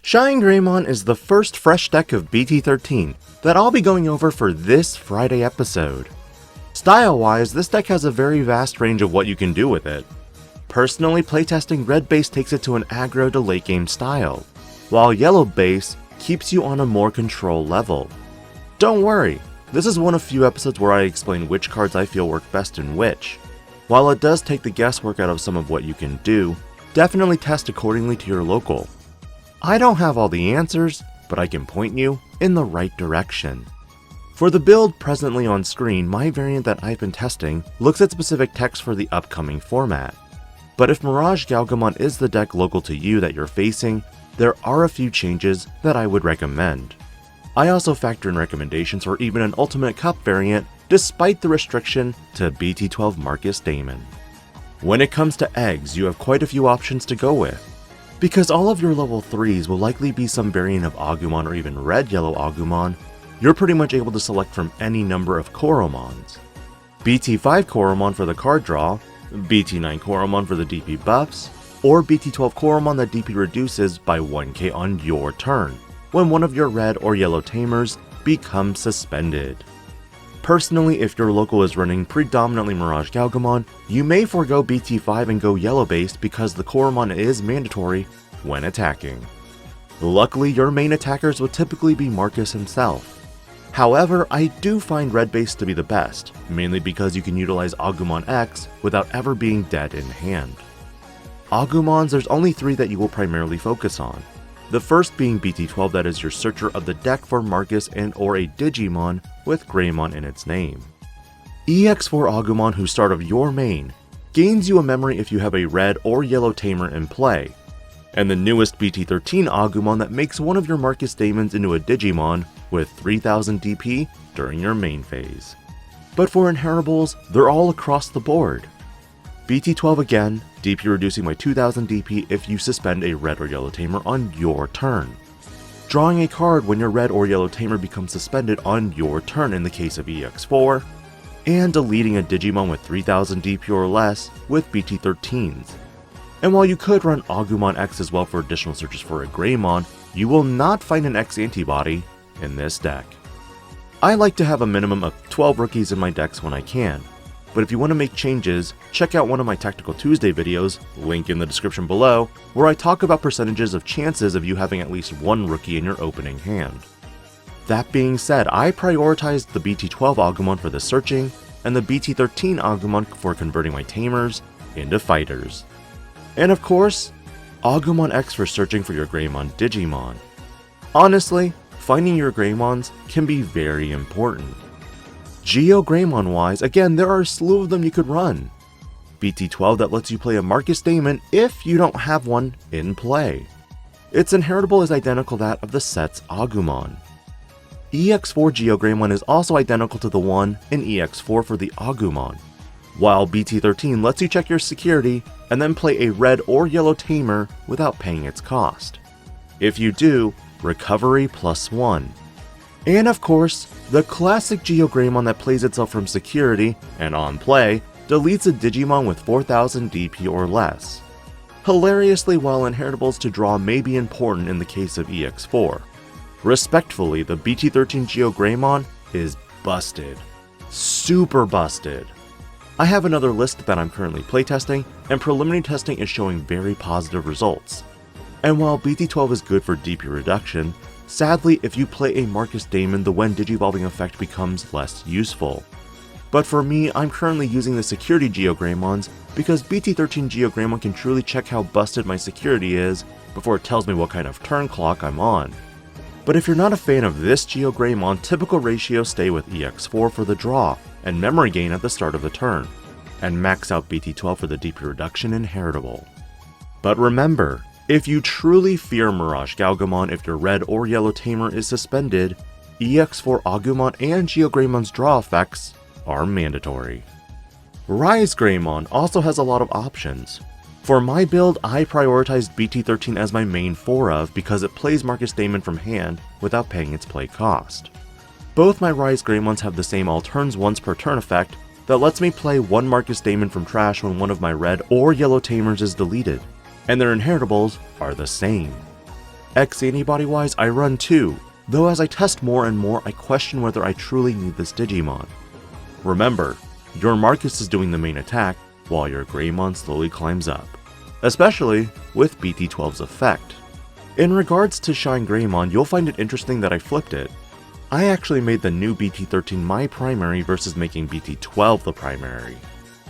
Shinegreymon is the first fresh deck of BT13 that I'll be going over for this Friday episode. Style-wise, this deck has a very vast range of what you can do with it. Personally, playtesting red base takes it to an aggro to late game style, while yellow base keeps you on a more control level. Don't worry, this is one of few episodes where I explain which cards I feel work best in which. While it does take the guesswork out of some of what you can do, definitely test accordingly to your local. I don't have all the answers, but I can point you in the right direction. For the build presently on screen, my variant that I've been testing looks at specific text for the upcoming format. But if Mirage Galgamon is the deck local to you that you're facing, there are a few changes that I would recommend. I also factor in recommendations for even an Ultimate Cup variant, despite the restriction to BT12 Marcus Damon. When it comes to eggs, you have quite a few options to go with. Because all of your level 3s will likely be some variant of Agumon or even red-yellow Agumon, you're pretty much able to select from any number of Koromons. BT5 Koromon for the card draw, BT9 Koromon for the DP buffs, or BT12 Koromon that DP reduces by 1k on your turn, when one of your red or yellow tamers becomes suspended. Personally, if your local is running predominantly Mirage Galgamon, you may forego BT5 and go yellow based because the Koromon is mandatory when attacking. Luckily, your main attackers would typically be Marcus himself. However, I do find red based to be the best, mainly because you can utilize Agumon X without ever being dead in hand. Agumons, there's only 3 that you will primarily focus on. The first being BT12, that is your searcher of the deck for Marcus and or a Digimon with Greymon in its name. EX4 Agumon, who start of your main, gains you a memory if you have a red or yellow tamer in play, and the newest BT13 Agumon that makes one of your Marcus Daemons into a Digimon with 3000 DP during your main phase. But for inheritables, they're all across the board. BT12 again, DP reducing by 2000 DP if you suspend a red or yellow tamer on your turn. Drawing a card when your red or yellow tamer becomes suspended on your turn in the case of EX4, and deleting a Digimon with 3000 DP or less with BT13s. And while you could run Agumon X as well for additional searches for a Greymon, you will not find an X-antibody in this deck. I like to have a minimum of 12 rookies in my decks when I can, but if you want to make changes, check out one of my Tactical Tuesday videos, link in the description below, where I talk about percentages of chances of you having at least one rookie in your opening hand. That being said, I prioritized the BT12 Agumon for the searching, and the BT13 Agumon for converting my tamers into fighters. And of course, Agumon X for searching for your Greymon Digimon. Honestly, finding your Greymons can be very important. Geo Greymon wise, again, there are a slew of them you could run. BT12 that lets you play a Marcus Daemon if you don't have one in play. Its inheritable is identical to that of the set's Agumon. EX4 Geo Greymon is also identical to the one in EX4 for the Agumon, while BT13 lets you check your security and then play a red or yellow tamer without paying its cost. If you do, recovery +1. And of course, the classic Geo Greymon that plays itself from security, and on play, deletes a Digimon with 4000 DP or less. Hilariously, while inheritables to draw may be important in the case of EX4, respectfully, the BT13 Geo Greymon is busted. Super busted. I have another list that I'm currently playtesting, and preliminary testing is showing very positive results. And while BT12 is good for DP reduction, sadly, if you play a Marcus Daemon, the when Digivolving effect becomes less useful. But for me, I'm currently using the security Geo Greymons because BT13 Geo Greymon can truly check how busted my security is before it tells me what kind of turn clock I'm on. But if you're not a fan of this Geo Greymon, typical ratios stay with EX4 for the draw and memory gain at the start of the turn, and max out BT12 for the DP reduction inheritable. But remember, if you truly fear Mirage Galgamon if your red or yellow tamer is suspended, EX4 Agumon and Geo Greymon's draw effects are mandatory. Rise Greymon also has a lot of options. For my build, I prioritized BT13 as my main 4 of because it plays Marcus Daemon from hand without paying its play cost. Both my Rise Greymons have the same all turns once per turn effect that lets me play one Marcus Daemon from trash when one of my red or yellow tamers is deleted, and their inheritables are the same. X-antibody wise, I run 2, though as I test more and more, I question whether I truly need this Digimon. Remember, your Marcus is doing the main attack, while your Greymon slowly climbs up, especially with BT12's effect. In regards to Shinegreymon, you'll find it interesting that I flipped it. I actually made the new BT13 my primary versus making BT12 the primary.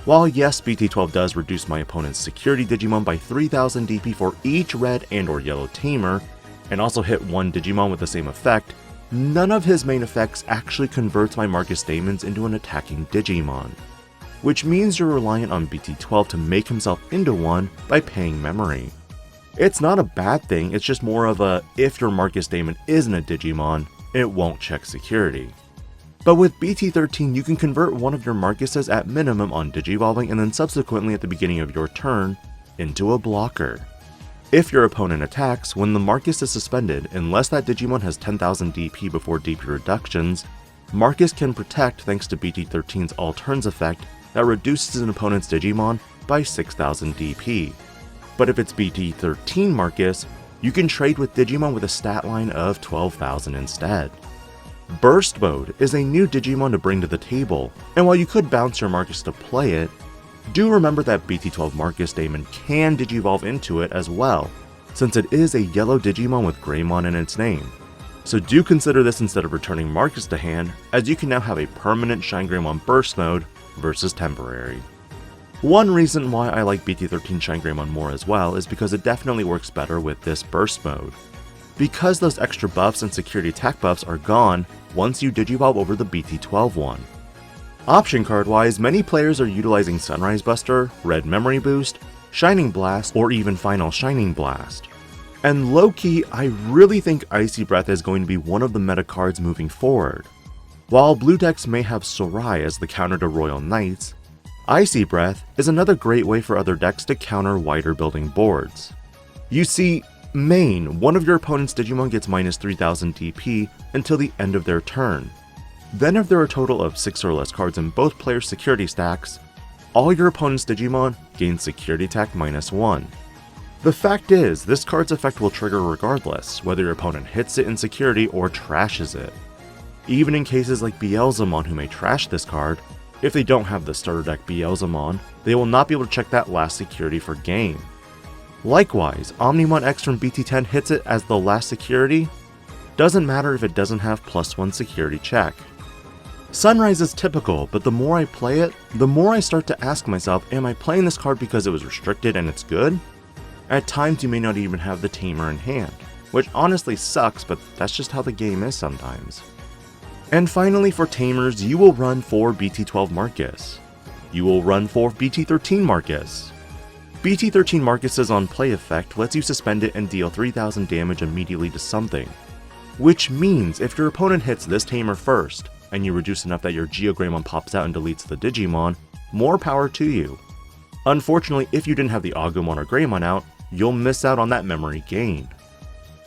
While yes, BT12 does reduce my opponent's security Digimon by 3000 DP for each red and or yellow tamer, and also hit one Digimon with the same effect, none of his main effects actually converts my Marcus Daemons into an attacking Digimon, which means you're reliant on BT12 to make himself into one by paying memory. It's not a bad thing, it's just more of a, if your Marcus Daemon isn't a Digimon, it won't check security. But with BT13, you can convert one of your Marcuses at minimum on Digivolving and then subsequently at the beginning of your turn into a blocker. If your opponent attacks, when the Marcus is suspended, unless that Digimon has 10,000 DP before DP reductions, Marcus can protect thanks to BT13's All Turns effect that reduces an opponent's Digimon by 6,000 DP. But if it's BT13 Marcus, you can trade with Digimon with a stat line of 12,000 instead. Burst Mode is a new Digimon to bring to the table, and while you could bounce your Marcus to play it, do remember that BT12 Marcus Daemon can Digivolve into it as well, since it is a yellow Digimon with Greymon in its name. So do consider this instead of returning Marcus to hand, as you can now have a permanent Shinegreymon Burst Mode versus temporary. One reason why I like BT13 Shinegreymon more as well is because it definitely works better with this Burst Mode. Because those extra buffs and security attack buffs are gone once you Digivolve over the BT12 one. Option card wise, many players are utilizing Sunrise Buster, Red Memory Boost, Shining Blast, or even Final Shining Blast. And low-key, I really think Icy Breath is going to be one of the meta cards moving forward. While blue decks may have Sorai as the counter to Royal Knights, Icy Breath is another great way for other decks to counter wider building boards. You see, main, one of your opponent's Digimon gets minus 3000 DP until the end of their turn. Then if there are a total of 6 or less cards in both players' security stacks, all your opponent's Digimon gain security attack minus 1. The fact is, this card's effect will trigger regardless, whether your opponent hits it in security or trashes it. Even in cases like Beelzemon who may trash this card, if they don't have the starter deck Beelzemon, they will not be able to check that last security for game. Likewise, Omnimon X from BT10 hits it as the last security, doesn't matter if it doesn't have +1 security check. Sunrise is typical, but the more I play it, the more I start to ask myself, am I playing this card because it was restricted and it's good? At times you may not even have the Tamer in hand, which honestly sucks, but that's just how the game is sometimes. And finally for Tamers, you will run 4 BT12 Marcus. You will run 4 BT13 Marcus. BT13 Marcus's on play effect lets you suspend it and deal 3000 damage immediately to something. Which means if your opponent hits this Tamer first, and you reduce enough that your Geogreymon pops out and deletes the Digimon, more power to you. Unfortunately, if you didn't have the Agumon or Greymon out, you'll miss out on that memory gain.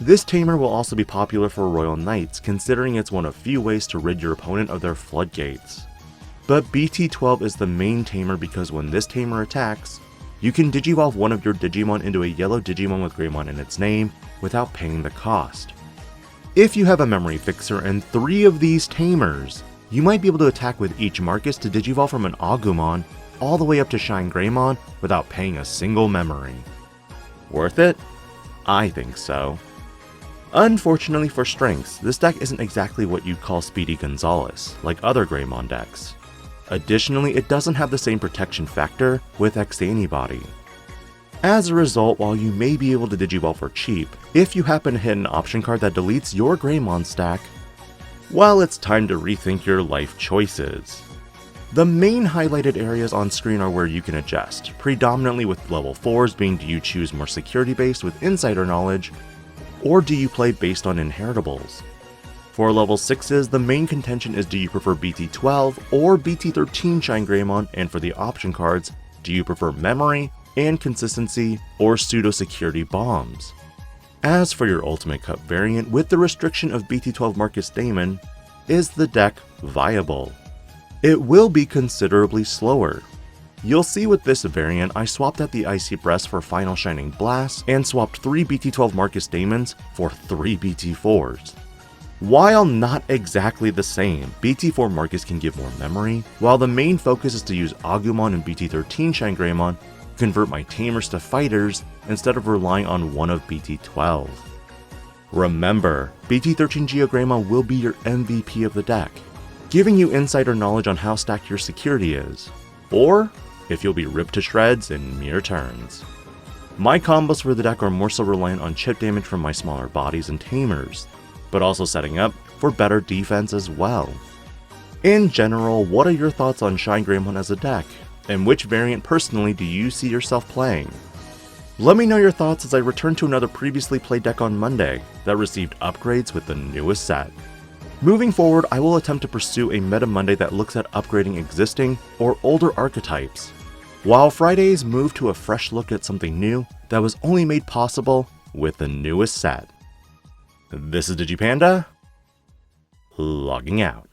This Tamer will also be popular for Royal Knights, considering it's one of few ways to rid your opponent of their floodgates. But BT12 is the main Tamer because when this Tamer attacks, you can Digivolve one of your Digimon into a yellow Digimon with Greymon in its name without paying the cost. If you have a memory fixer and 3 of these Tamers, you might be able to attack with each Marcus to Digivolve from an Agumon all the way up to Shinegreymon without paying a single memory. Worth it? I think so. Unfortunately for strengths, this deck isn't exactly what you'd call Speedy Gonzalez, like other Greymon decks. Additionally, it doesn't have the same protection factor with x-antibody. As a result, while you may be able to Digivolve for cheap, if you happen to hit an option card that deletes your Greymon stack, well, it's time to rethink your life choices. The main highlighted areas on screen are where you can adjust, predominantly with level 4s being do you choose more security based with insider knowledge, or do you play based on inheritables. For level 6s, the main contention is do you prefer BT12 or BT13 Shinegreymon, and for the option cards, do you prefer memory and consistency or pseudo security bombs. As for your Ultimate Cup variant, with the restriction of BT12 Marcus Daemon, is the deck viable? It will be considerably slower. You'll see with this variant, I swapped out the Icy Breast for Final Shining Blast, and swapped 3 BT12 Marcus Daemons for 3 BT4s. While not exactly the same, BT4 Marcus can give more memory, while the main focus is to use Agumon and BT13 Shinegreymon to convert my tamers to fighters instead of relying on one of BT12. Remember, BT13 Geogreymon will be your MVP of the deck, giving you insider knowledge on how stacked your security is, or if you'll be ripped to shreds in mere turns. My combos for the deck are more so reliant on chip damage from my smaller bodies and tamers, but also setting up for better defense as well. In general, what are your thoughts on Shinegreymon as a deck, and which variant personally do you see yourself playing? Let me know your thoughts as I return to another previously played deck on Monday that received upgrades with the newest set. Moving forward, I will attempt to pursue a Meta Monday that looks at upgrading existing or older archetypes, while Fridays move to a fresh look at something new that was only made possible with the newest set. This is Digi-Panda, logging out.